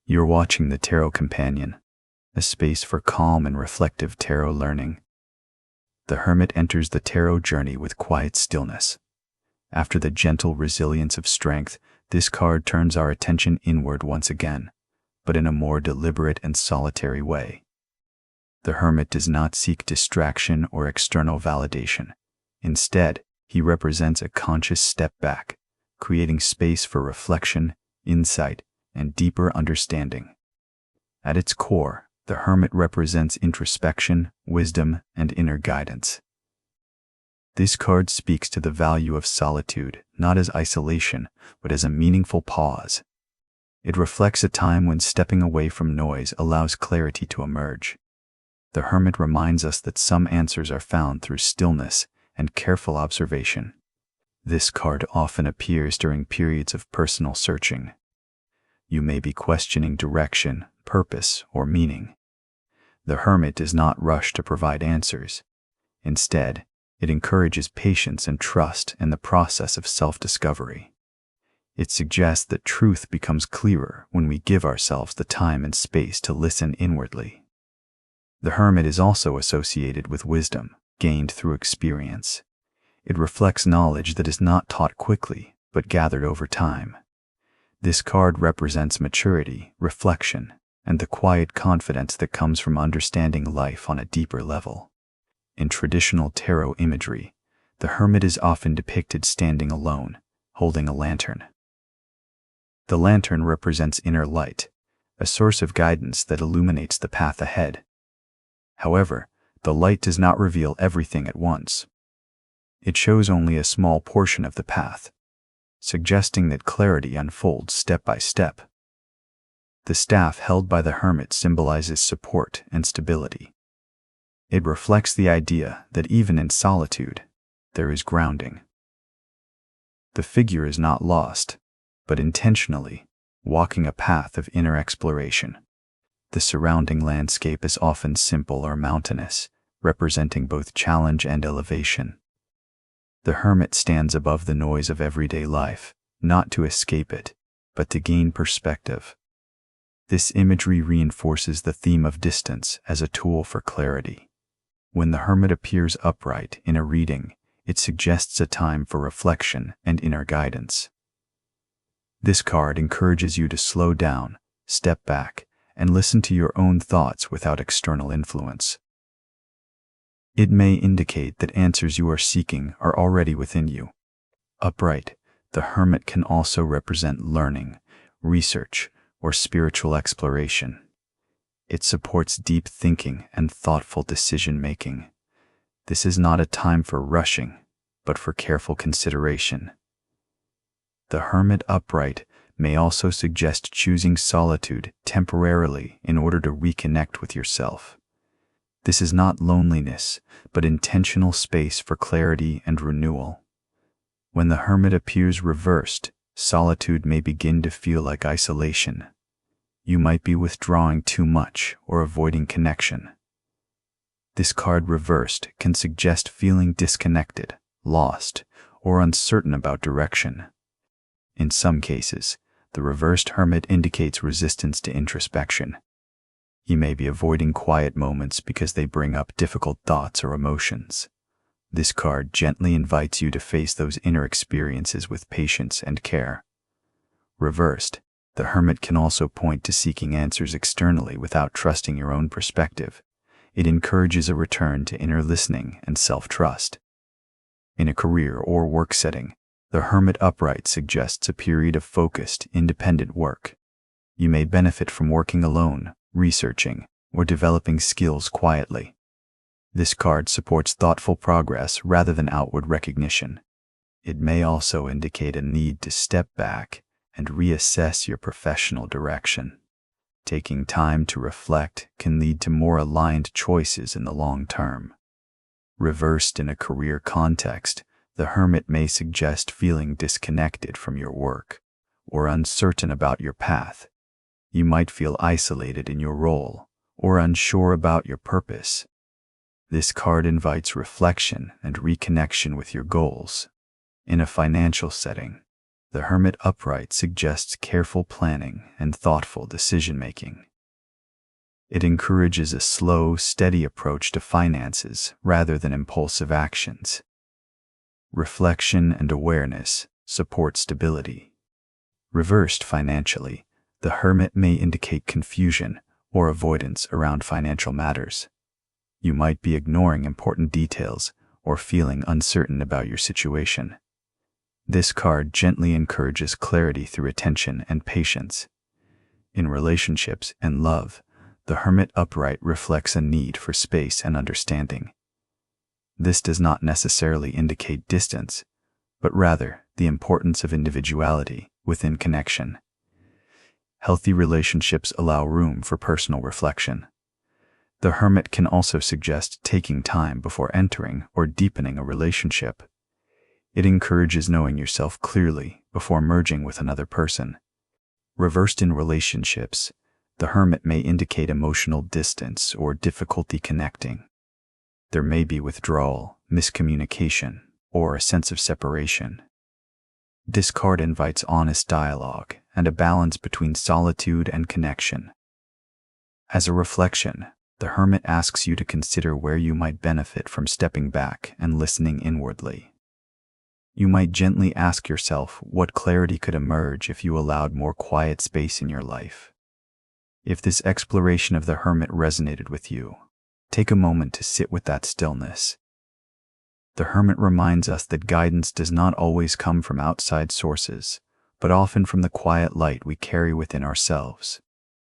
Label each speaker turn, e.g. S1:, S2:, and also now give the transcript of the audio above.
S1: You're watching the Tarot Companion, a space for calm and reflective tarot learning. The Hermit enters the tarot journey with quiet stillness. After the gentle resilience of strength, this card turns our attention inward once again, but in a more deliberate and solitary way. The Hermit does not seek distraction or external validation. Instead, he represents a conscious step back, creating space for reflection, insight, and deeper understanding. At its core, the Hermit represents introspection, wisdom, and inner guidance. This card speaks to the value of solitude, not as isolation, but as a meaningful pause. It reflects a time when stepping away from noise allows clarity to emerge. The Hermit reminds us that some answers are found through stillness and careful observation. This card often appears during periods of personal searching. You may be questioning direction, purpose, or meaning. The Hermit does not rush to provide answers. Instead, it encourages patience and trust in the process of self-discovery. It suggests that truth becomes clearer when we give ourselves the time and space to listen inwardly. The Hermit is also associated with wisdom, gained through experience. It reflects knowledge that is not taught quickly, but gathered over time. This card represents maturity, reflection, and the quiet confidence that comes from understanding life on a deeper level. In traditional tarot imagery, the Hermit is often depicted standing alone, holding a lantern. The lantern represents inner light, a source of guidance that illuminates the path ahead. However, the light does not reveal everything at once. It shows only a small portion of the path, suggesting that clarity unfolds step by step. The staff held by the Hermit symbolizes support and stability. It reflects the idea that even in solitude, there is grounding. The figure is not lost, but intentionally walking a path of inner exploration. The surrounding landscape is often simple or mountainous, representing both challenge and elevation. The Hermit stands above the noise of everyday life, not to escape it, but to gain perspective. This imagery reinforces the theme of distance as a tool for clarity. When the Hermit appears upright in a reading, it suggests a time for reflection and inner guidance. This card encourages you to slow down, step back, and listen to your own thoughts without external influence. It may indicate that answers you are seeking are already within you. Upright, the Hermit can also represent learning, research, or spiritual exploration. It supports deep thinking and thoughtful decision-making. This is not a time for rushing, but for careful consideration. The Hermit upright may also suggest choosing solitude temporarily in order to reconnect with yourself. This is not loneliness, but intentional space for clarity and renewal. When the Hermit appears reversed, solitude may begin to feel like isolation. You might be withdrawing too much or avoiding connection. This card reversed can suggest feeling disconnected, lost, or uncertain about direction. In some cases, the reversed Hermit indicates resistance to introspection. You may be avoiding quiet moments because they bring up difficult thoughts or emotions. This card gently invites you to face those inner experiences with patience and care. Reversed, the Hermit can also point to seeking answers externally without trusting your own perspective. It encourages a return to inner listening and self-trust. In a career or work setting, the Hermit upright suggests a period of focused, independent work. You may benefit from working alone, researching, or developing skills quietly. This card supports thoughtful progress rather than outward recognition. It may also indicate a need to step back and reassess your professional direction. Taking time to reflect can lead to more aligned choices in the long term. Reversed in a career context, the Hermit may suggest feeling disconnected from your work or uncertain about your path. You might feel isolated in your role or unsure about your purpose. This card invites reflection and reconnection with your goals. In a financial setting, The Hermit upright suggests careful planning and thoughtful decision-making. It encourages a slow, steady approach to finances rather than impulsive actions. Reflection and awareness support stability. Reversed financially, the Hermit may indicate confusion or avoidance around financial matters. You might be ignoring important details or feeling uncertain about your situation. This card gently encourages clarity through attention and patience. In relationships and love, the Hermit upright reflects a need for space and understanding. This does not necessarily indicate distance, but rather the importance of individuality within connection. Healthy relationships allow room for personal reflection. The Hermit can also suggest taking time before entering or deepening a relationship. It encourages knowing yourself clearly before merging with another person. Reversed in relationships, the Hermit may indicate emotional distance or difficulty connecting. There may be withdrawal, miscommunication, or a sense of separation. This card invites honest dialogue and a balance between solitude and connection. As a reflection, the Hermit asks you to consider where you might benefit from stepping back and listening inwardly. You might gently ask yourself what clarity could emerge if you allowed more quiet space in your life. If this exploration of the Hermit resonated with you, take a moment to sit with that stillness. The Hermit reminds us that guidance does not always come from outside sources, but often from the quiet light we carry within ourselves.